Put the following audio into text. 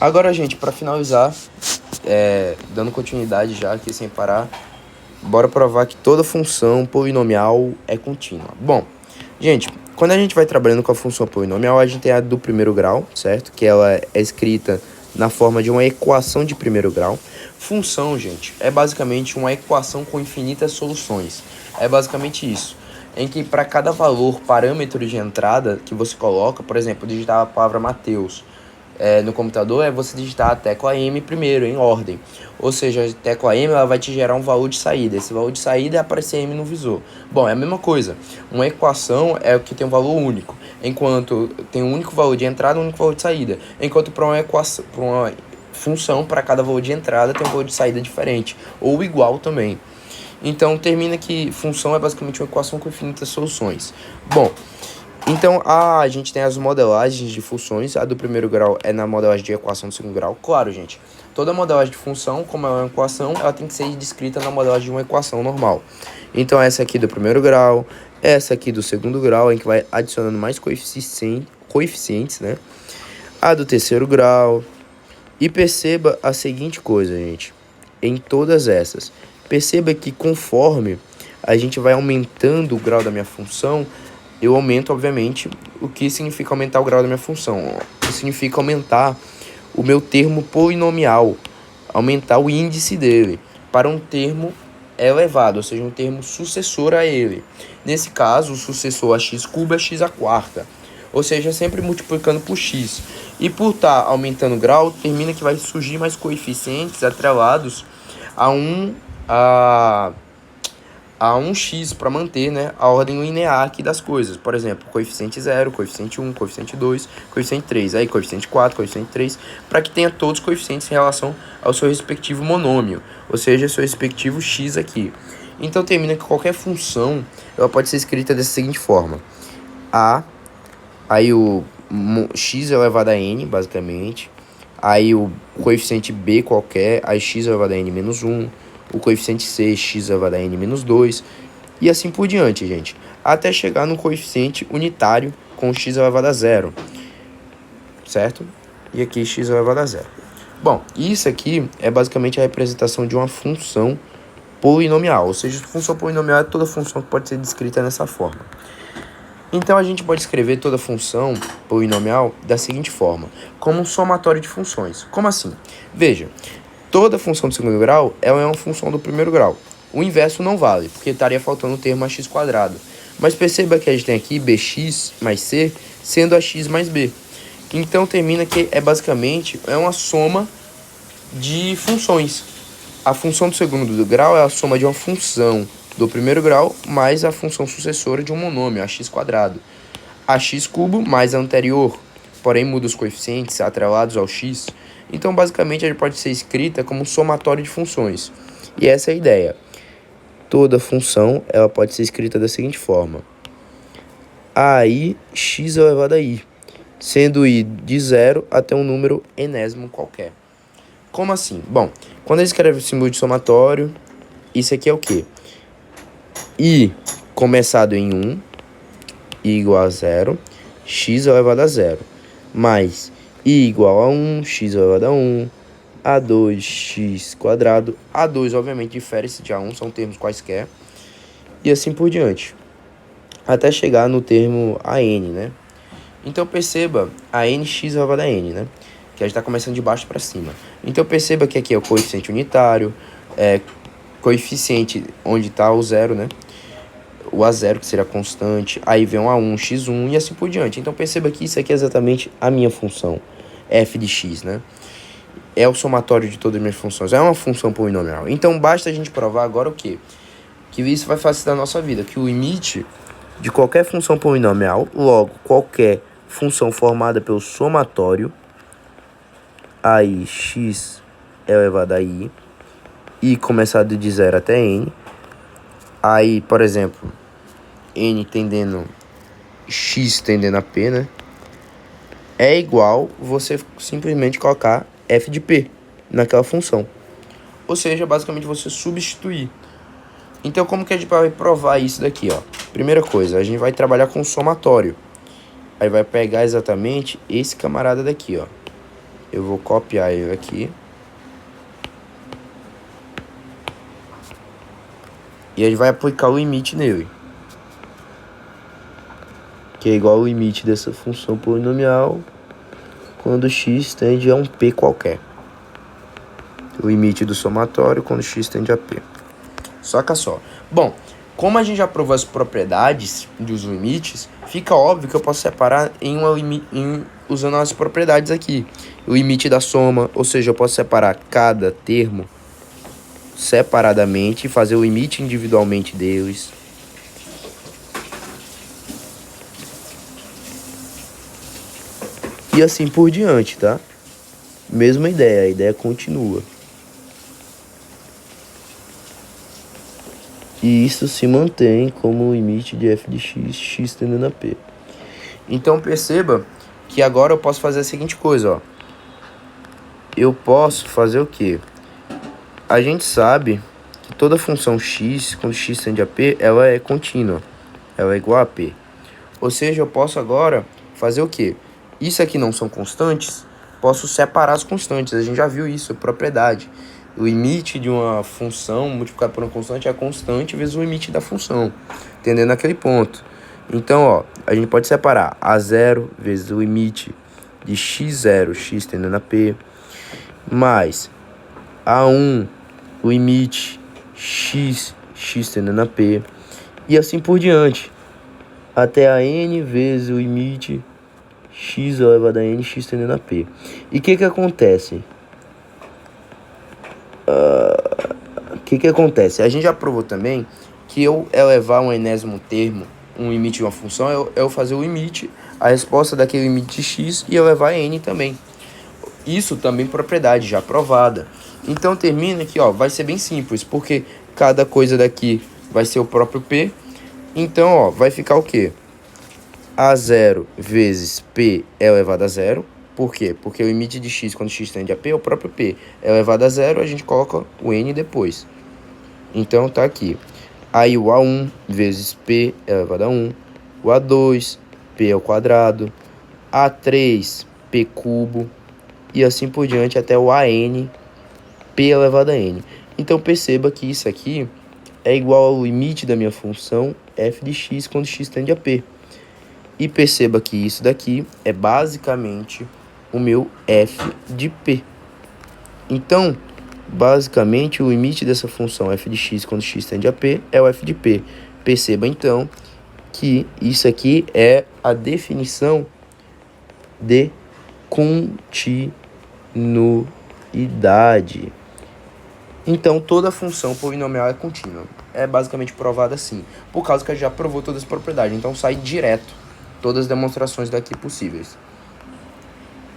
Agora, gente, para finalizar, dando continuidade já aqui sem parar, bora provar que toda função polinomial é contínua. Bom, gente, quando a gente vai trabalhando com a função polinomial, a gente tem a do primeiro grau, certo? Que ela é escrita na forma de uma equação de primeiro grau. Função, gente, é basicamente uma equação com infinitas soluções. É basicamente isso. Em que para cada valor, parâmetro de entrada que você coloca, por exemplo, digitar a palavra Mateus no computador, é você digitar a tecla M primeiro, em ordem. Ou seja, a tecla M ela vai te gerar um valor de saída. Esse valor de saída é aparecer M no visor. Bom, é a mesma coisa. Uma equação é o que tem um valor único, enquanto tem um único valor de entrada e um único valor de saída. Enquanto para uma equação, para uma função, para cada valor de entrada tem um valor de saída diferente, ou igual também. Então, termina que função é basicamente uma equação com infinitas soluções. Bom, então a gente tem as modelagens de funções. A do primeiro grau é na modelagem de equação do segundo grau. Claro, gente, toda modelagem de função, como é uma equação, ela tem que ser descrita na modelagem de uma equação normal. Então, essa aqui do primeiro grau, essa aqui do segundo grau, em que vai adicionando mais coeficientes, né? A do terceiro grau. E perceba a seguinte coisa, gente, em todas essas. Perceba que conforme a gente vai aumentando o grau da minha função, eu aumento, obviamente, o que significa aumentar o grau da minha função. Significa aumentar o meu termo polinomial, aumentar o índice dele para um termo elevado, ou seja, um termo sucessor a ele. Nesse caso, o sucessor a x cubo é x à quarta, ou seja, sempre multiplicando por x. E por estar aumentando o grau, termina que vai surgir mais coeficientes atrelados a um x para manter, né, a ordem linear aqui das coisas. Por exemplo, coeficiente 0, coeficiente 1, coeficiente 2, coeficiente 3, aí coeficiente 4, coeficiente 3, para que tenha todos os coeficientes em relação ao seu respectivo monômio, ou seja, seu respectivo x aqui. Então termina que qualquer função ela pode ser escrita dessa seguinte forma: aí o x elevado a n, basicamente, aí o coeficiente b qualquer, aí x elevado a n menos 1, o coeficiente c, x elevado a n menos 2, e assim por diante, gente, até chegar no coeficiente unitário com x elevado a 0, certo? E aqui x elevado a 0. Bom, isso aqui é basicamente a representação de uma função polinomial, ou seja, função polinomial é toda função que pode ser descrita dessa forma. Então, a gente pode escrever toda função polinomial da seguinte forma, como um somatório de funções. Como assim? Veja, toda função do segundo grau ela é uma função do primeiro grau. O inverso não vale, porque estaria faltando o termo ax². Mas perceba que a gente tem aqui bx mais c sendo ax mais b. Então, termina que basicamente uma soma de funções. A função do segundo grau é a soma de uma função do primeiro grau mais a função sucessora de um monômio, ax². Ax cubo mais a anterior, porém muda os coeficientes atrelados ao x. Então, basicamente, ela pode ser escrita como um somatório de funções. E essa é a ideia. Toda função ela pode ser escrita da seguinte forma: aí x elevado a i, sendo i de 0 até um número enésimo qualquer. Como assim? Bom, quando ele escreve o símbolo de somatório, isso aqui é o quê? I começado em 1, i igual a 0, x elevado a 0, mais i igual a 1, x elevado a 1, a2x², a2 obviamente difere-se de a1, são termos quaisquer, e assim por diante, até chegar no termo an, né? Então perceba a nx elevado a n, né? Que a gente está começando de baixo para cima. Então perceba que aqui é o coeficiente unitário, coeficiente onde está o 0, né? O A0, que será constante, aí vem um A1, x1 e assim por diante. Então perceba que isso aqui é exatamente a minha função, f de x, né? É o somatório de todas as minhas funções, é uma função polinomial. Então basta a gente provar agora o quê? Que isso vai facilitar a nossa vida, que o limite de qualquer função polinomial, logo, qualquer função formada pelo somatório, aí x elevado a i começado de 0 até n, aí, por exemplo, n tendendo, x tendendo a p, né? É igual você simplesmente colocar f de p naquela função. Ou seja, basicamente você substituir. Então, como que a gente vai provar isso daqui, ó? Primeira coisa, a gente vai trabalhar com somatório. Aí vai pegar exatamente esse camarada daqui, ó. Eu vou copiar ele aqui. E ele vai aplicar o limite nele. Que é igual ao limite dessa função polinomial quando x tende a um p qualquer. O limite do somatório quando x tende a p. Saca só. Bom, como a gente já provou as propriedades dos limites, fica óbvio que eu posso separar usando as propriedades aqui. O limite da soma, ou seja, eu posso separar cada termo separadamente e fazer o limite individualmente deles. E assim por diante, tá? Mesma ideia, a ideia continua. E isso se mantém como limite de f de x, x tendendo a p. Então perceba que agora eu posso fazer a seguinte coisa, ó. Eu posso fazer o quê? A gente sabe que toda função x, quando x tende a p, ela é contínua. Ela é igual a p. Ou seja, eu posso agora fazer o quê? Isso aqui não são constantes, posso separar as constantes. A gente já viu isso, propriedade. O limite de uma função multiplicado por uma constante é a constante vezes o limite da função. Entendendo aquele ponto. Então, ó, a gente pode separar a0 vezes o limite de x0, x tendendo a p, mais a1, o limite x, x tendendo a p, e assim por diante, até a n vezes o limite x elevado a n, x tendendo a p. E o que acontece? Que acontece? A gente já provou também que eu elevar um enésimo termo, um limite de uma função, eu fazer o limite, a resposta daquele limite de x e elevar a n também. Isso também propriedade já provada. Então termina aqui, ó, vai ser bem simples, porque cada coisa daqui vai ser o próprio p. Então, ó, vai ficar o quê? A0 vezes p elevado a zero. Por quê? Porque o limite de x quando x tende a p é o próprio p. Elevado a zero, a gente coloca o n depois. Então tá aqui. Aí o A1 vezes p elevado a 1. O A2, p ao quadrado. A3, p cubo. E assim por diante até o AN, p elevado a n. Então perceba que isso aqui é igual ao limite da minha função f de x quando x tende a p. E perceba que isso daqui é basicamente o meu f de p. Então, basicamente, o limite dessa função f de x quando x tende a p é o f de p. Perceba, então, que isso aqui é a definição de continuidade. Então, toda função polinomial é contínua. É basicamente provada assim, por causa que a gente já provou todas as propriedades. Então, sai direto todas as demonstrações daqui possíveis.